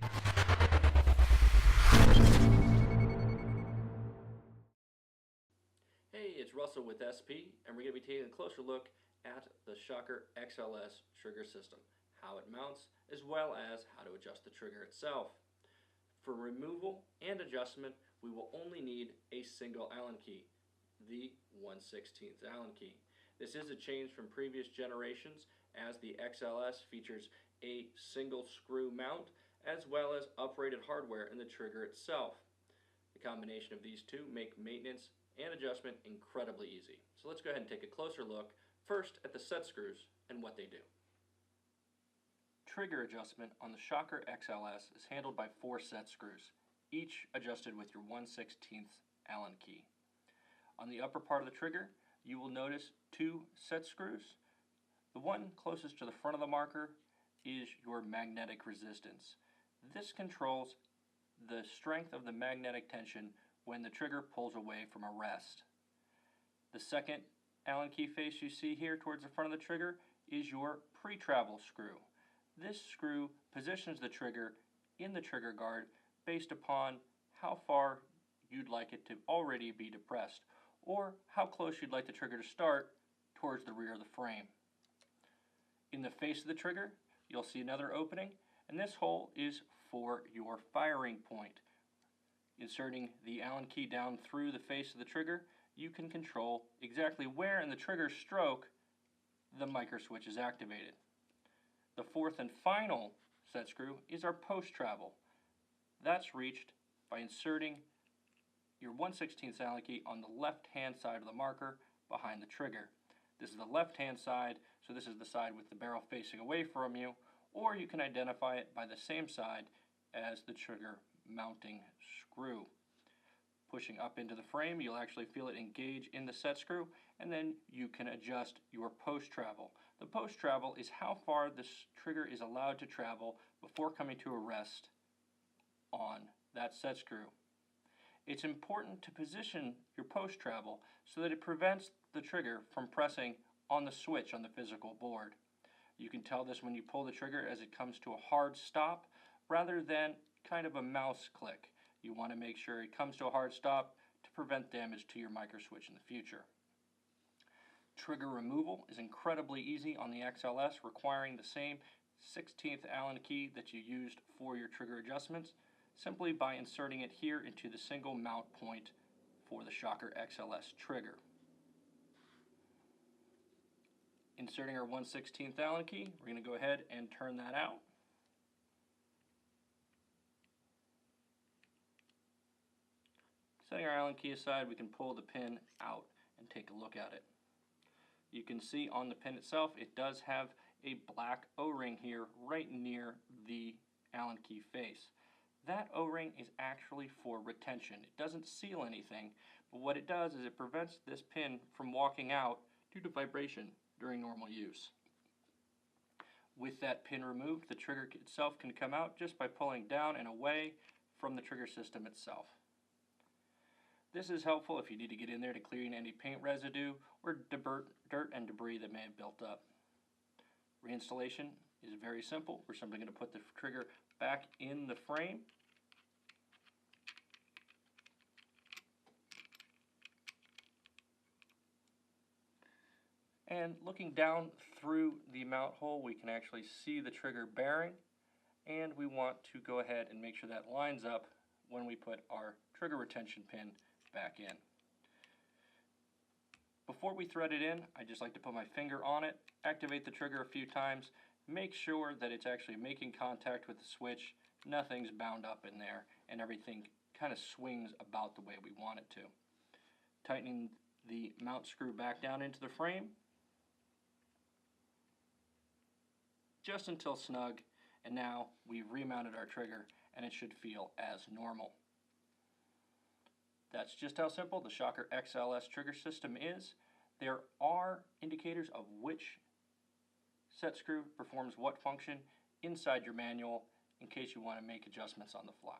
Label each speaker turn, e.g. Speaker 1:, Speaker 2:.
Speaker 1: Hey, it's Russell with SP, and we're going to be taking a closer look at the Shocker XLS trigger system, how it mounts, as well as how to adjust the trigger itself. For removal and adjustment, we will only need a single Allen key, the 1/16 Allen key. This is a change from previous generations, as the XLS features a single screw mount as well as uprated hardware in the trigger itself. The combination of these two make maintenance and adjustment incredibly easy. So let's go ahead and take a closer look first at the set screws and what they do. Trigger adjustment on the Shocker XLS is handled by 4 set screws, each adjusted with your 1/16 Allen key. On the upper part of the trigger, you will notice 2 set screws. The one closest to the front of the marker is your magnetic resistance. This controls the strength of the magnetic tension when the trigger pulls away from a rest. The second Allen key face you see here towards the front of the trigger is your pre-travel screw. This screw positions the trigger in the trigger guard based upon how far you'd like it to already be depressed, or how close you'd like the trigger to start towards the rear of the frame. In the face of the trigger, you'll see another opening, and this hole is for your firing point. Inserting the Allen key down through the face of the trigger, you can control exactly where in the trigger stroke the micro switch is activated. The fourth and final set screw is our post travel. That's reached by inserting your 1/16 Allen key on the left hand side of the marker behind the trigger. This is the left hand side, so this is the side with the barrel facing away from you, or you can identify it by the same side as the trigger mounting screw. Pushing up into the frame, you'll actually feel it engage in the set screw, and then you can adjust your post travel. The post travel is how far this trigger is allowed to travel before coming to a rest on that set screw. It's important to position your post travel so that it prevents the trigger from pressing on the switch on the physical board. You can tell this when you pull the trigger as it comes to a hard stop rather than kind of a mouse click. You want to make sure it comes to a hard stop to prevent damage to your micro switch in the future. Trigger removal is incredibly easy on the XLS, requiring the same 16th Allen key that you used for your trigger adjustments, simply by inserting it here into the single mount point for the Shocker XLS trigger. Inserting our 1/16 Allen key, we're going to go ahead and turn that out. Setting our Allen key aside, we can pull the pin out and take a look at it. You can see on the pin itself, it does have a black O-ring here right near the Allen key face. That O-ring is actually for retention. It doesn't seal anything, but what it does is it prevents this pin from walking out due to vibration during normal use. With that pin removed, the trigger itself can come out just by pulling down and away from the trigger system itself. This is helpful if you need to get in there to clean any paint residue or dirt and debris that may have built up. Reinstallation is very simple. We're simply going to put the trigger back in the frame. And looking down through the mount hole, we can actually see the trigger bearing, and we want to go ahead and make sure that lines up when we put our trigger retention pin back in. Before we thread it in, I just like to put my finger on it, activate the trigger a few times, make sure that it's actually making contact with the switch, nothing's bound up in there, and everything kind of swings about the way we want it to. Tightening the mount screw back down into the frame, just until snug, and now we've remounted our trigger and it should feel as normal. That's just how simple the Shocker XLS trigger system is. There are indicators of which set screw performs what function inside your manual in case you want to make adjustments on the fly.